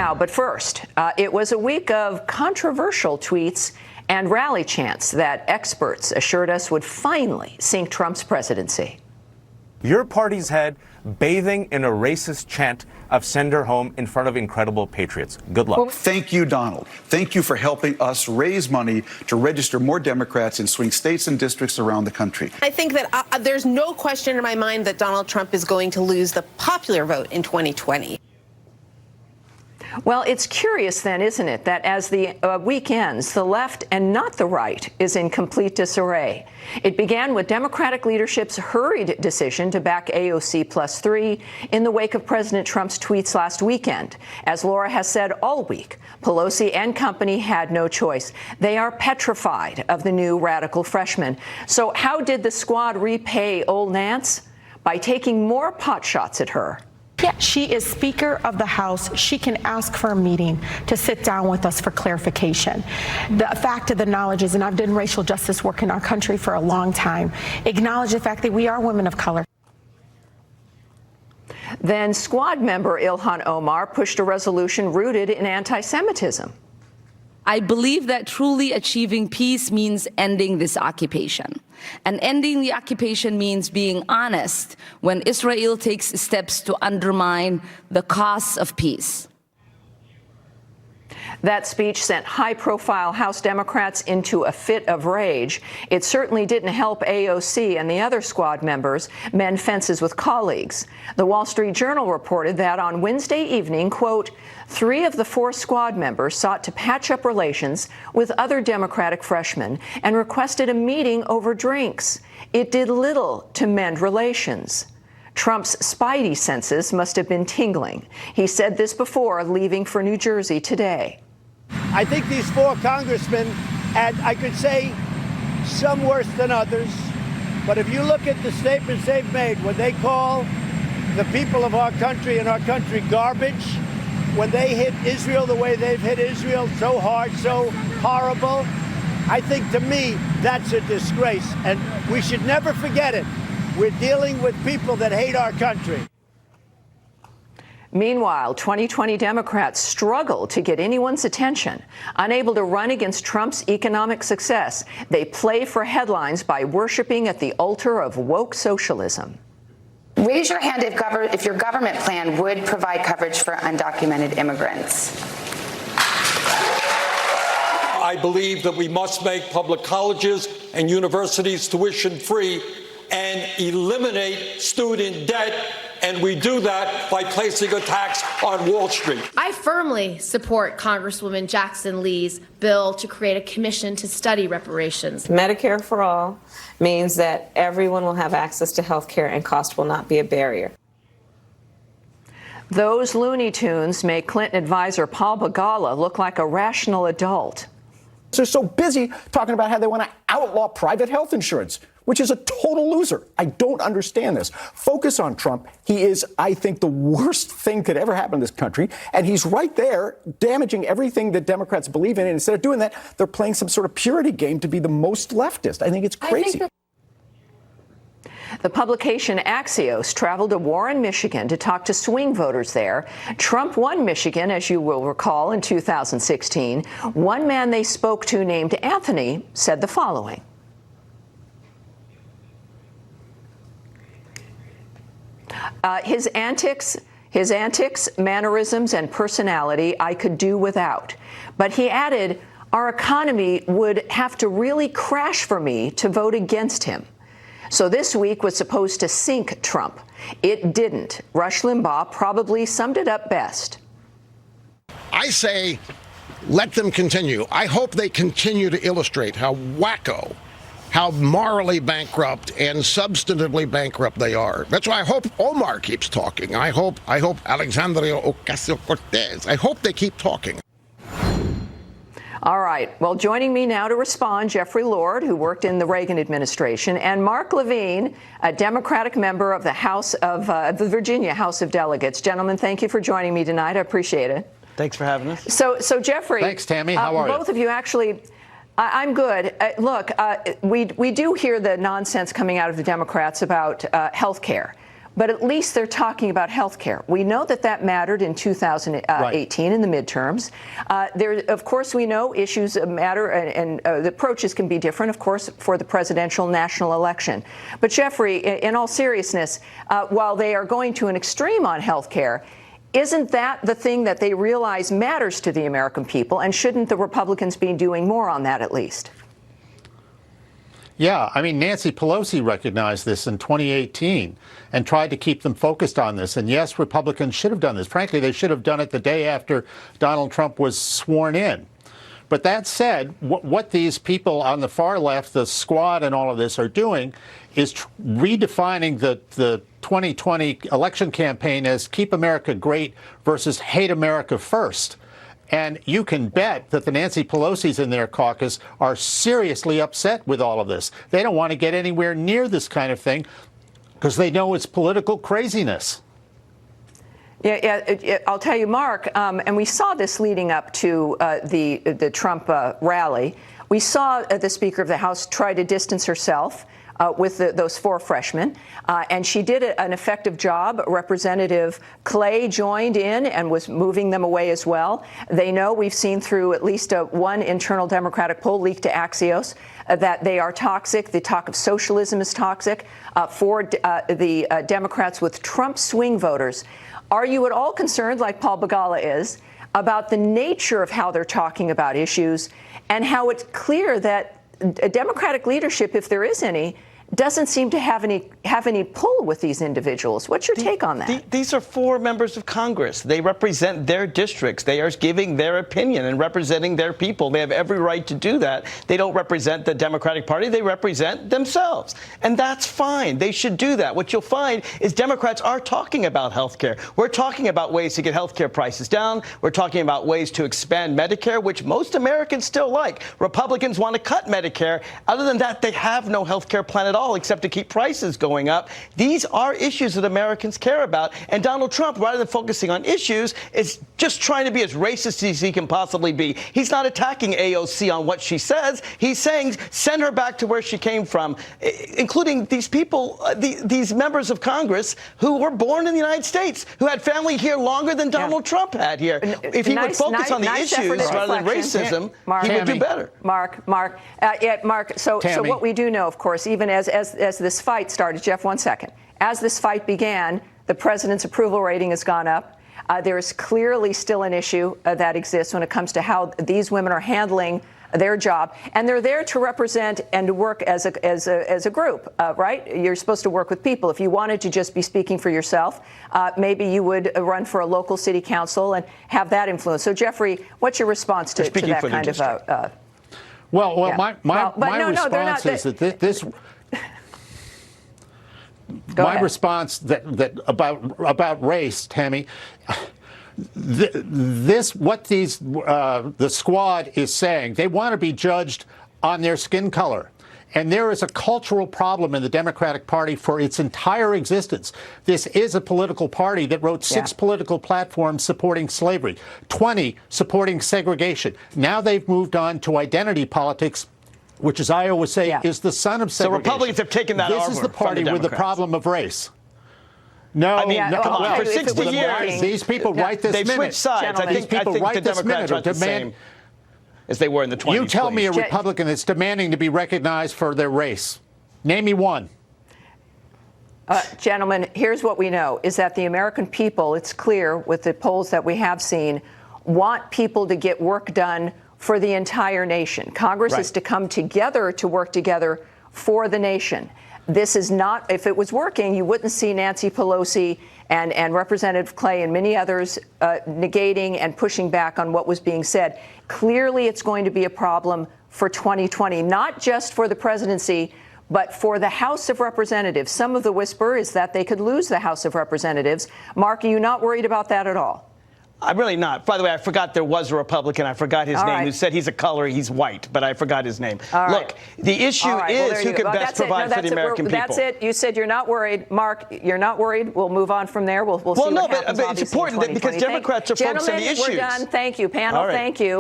Now, but first, it was a week of controversial tweets and rally chants that experts assured us would finally sink Trump's presidency. Your party's head bathing in a racist chant of "send her home" in front of incredible patriots. Good luck. Well, thank you, Donald. Thank you for helping us raise money to register more Democrats in swing states and districts around the country. I think that there's no question in my mind that Donald Trump is going to lose the popular vote in 2020. Well, it's curious then, isn't it, that as the week ends, the left and not the right is in complete disarray. It began with Democratic leadership's hurried decision to back AOC +3 in the wake of President Trump's tweets last weekend. As Laura has said all week, Pelosi and company had no choice. They are petrified of the new radical freshman. So how did the squad repay old Nance? By taking more potshots at her. Yeah, she is Speaker of the House. She can ask for a meeting to sit down with us for clarification. The fact of the knowledge is, and I've done racial justice work in our country for a long time, acknowledge the fact that we are women of color. Then squad member Ilhan Omar pushed a resolution rooted in anti-Semitism. I believe that truly achieving peace means ending this occupation. And ending the occupation means being honest when Israel takes steps to undermine the costs of peace. That speech sent high-profile House Democrats into a fit of rage. It certainly didn't help AOC and the other squad members mend fences with colleagues. The Wall Street Journal reported that on Wednesday evening, quote, 3 of the 4 squad members sought to patch up relations with other Democratic freshmen and requested a meeting over drinks. It did little to mend relations. Trump's spidey senses must have been tingling. He said this before leaving for New Jersey today. I think these 4 congressmen, and I could say some worse than others, but if you look at the statements they've made, when they call the people of our country and our country garbage, when they hit Israel the way they've hit Israel, so hard, so horrible, I think to me that's a disgrace, and we should never forget it. We're dealing with people that hate our country. Meanwhile, 2020 Democrats struggle to get anyone's attention. Unable to run against Trump's economic success, they play for headlines by worshiping at the altar of woke socialism. Raise your hand if your government plan would provide coverage for undocumented immigrants. I believe that we must make public colleges and universities tuition-free and eliminate student debt, and we do that by placing a tax on Wall Street. I firmly support Congresswoman Jackson Lee's bill to create a commission to study reparations. Medicare for all means that everyone will have access to health care and cost will not be a barrier. Those Looney Tunes make Clinton advisor Paul Begala look like a rational adult. They're so busy talking about how they want to outlaw private health insurance, which is a total loser. I don't understand this. Focus on Trump. He is, I think, the worst thing could ever happen in this country. And he's right there damaging everything that Democrats believe in. And instead of doing that, they're playing some sort of purity game to be the most leftist. I think it's crazy. The publication Axios traveled to Warren, Michigan to talk to swing voters there. Trump won Michigan, as you will recall, in 2016. One man they spoke to named Anthony said the following. His antics, mannerisms, and personality I could do without. But he added, our economy would have to really crash for me to vote against him. So this week was supposed to sink Trump. It didn't. Rush Limbaugh probably summed it up best. I say let them continue. I hope they continue to illustrate how wacko, how morally bankrupt and substantively bankrupt they are. That's why I hope Omar keeps talking. I hope Alexandria Ocasio-Cortez. I hope they keep talking. All right. Well, joining me now to respond, Jeffrey Lord, who worked in the Reagan administration, and Mark Levine, a Democratic member of the House of the Virginia House of Delegates. Gentlemen, thank you for joining me tonight. I appreciate it. Thanks for having us. So Jeffrey. Thanks, Tammy. How are you? Both of you actually. I'm good. Look, we do hear the nonsense coming out of the Democrats about health care. but at least they're talking about health care. We know that that mattered in 2018 in the midterms. Of course, we know issues matter, and the approaches can be different, of course, for the presidential national election. But Jeffrey, in all seriousness, while they are going to an extreme on health care, isn't that the thing that they realize matters to the American people? And shouldn't the Republicans be doing more on that at least? Yeah, I mean, Nancy Pelosi recognized this in 2018 and tried to keep them focused on this. And yes, Republicans should have done this. Frankly, they should have done it the day after Donald Trump was sworn in. But that said, what these people on the far left, the squad and all of this, are doing is redefining the 2020 election campaign as Keep America Great versus Hate America First. And you can bet that the Nancy Pelosi's in their caucus are seriously upset with all of this. They don't want to get anywhere near this kind of thing because they know it's political craziness. Yeah, I'll tell you, Mark, and we saw this leading up to the Trump rally. We saw the Speaker of the House try to distance herself with those four freshmen, and she did an effective job. Representative Clay joined in and was moving them away as well. They know, we've seen through at least one internal Democratic poll leaked to Axios, that they are toxic. The talk of socialism is toxic for the Democrats with Trump swing voters. Are you at all concerned, like Paul Begala is, about the nature of how they're talking about issues and how it's clear that Democratic leadership, if there is any, doesn't seem to have any pull with these individuals? What's your take on that? These are four members of Congress. They represent their districts. They are giving their opinion and representing their people. They have every right to do that. They don't represent the Democratic Party. They represent themselves. And that's fine. They should do that. What you'll find is Democrats are talking about health care. We're talking about ways to get health care prices down. We're talking about ways to expand Medicare, which most Americans still like. Republicans want to cut Medicare. Other than that, they have no health care plan at all, except to keep prices going up. These are issues that Americans care about. And Donald Trump, rather than focusing on issues, is just trying to be as racist as he can possibly be. He's not attacking AOC on what she says. He's saying send her back to where she came from, including these people, these members of Congress who were born in the United States, who had family here longer than Donald Trump had here. If he would focus on the issues rather than racism, he would do better. Mark. So what we do know, of course, even as this fight started, Jeff, 1 second. As this fight began, the president's approval rating has gone up. There is clearly still an issue that exists when it comes to how these women are handling their job, and they're there to represent and to work as a group, right? You're supposed to work with people. If you wanted to just be speaking for yourself, maybe you would run for a local city council and have that influence. So, Jeffrey, what's your response to that kind of? My response is that this. My response that about race, Tammy, what the squad is saying, they want to be judged on their skin color. And there is a cultural problem in the Democratic Party for its entire existence. This is a political party that wrote 6 political platforms supporting slavery, 20 supporting segregation. Now they've moved on to identity politics, which, as I always say, is the son of segregation. So Republicans have taken that over. This is the party with the problem of race. No, I mean, come on. For 60 years, these people right this minute. They've switched sides. I think the Democrats are the same as they were in the 20s. You tell me a Republican that's demanding to be recognized for their race. Name me one. Gentlemen, here's what we know, is that the American people, it's clear with the polls that we have seen, want people to get work done for the entire nation. Congress is to come together to work together for the nation. This is not, if it was working, you wouldn't see Nancy Pelosi and Representative Clay and many others negating and pushing back on what was being said. Clearly, it's going to be a problem for 2020, not just for the presidency, but for the House of Representatives. Some of the whisper is that they could lose the House of Representatives. Mark, are you not worried about that at all? I'm really not. By the way, I forgot there was a Republican. I forgot his name, who said he's a color, he's white, but I forgot his name. Look, the issue is who can best provide for the American people. That's it. You said you're not worried. Mark, you're not worried. We'll move on from there. We'll see what happens, but it's important because Democrats are focused on the issues. Gentlemen, we're done. Thank you. Panel, thank you.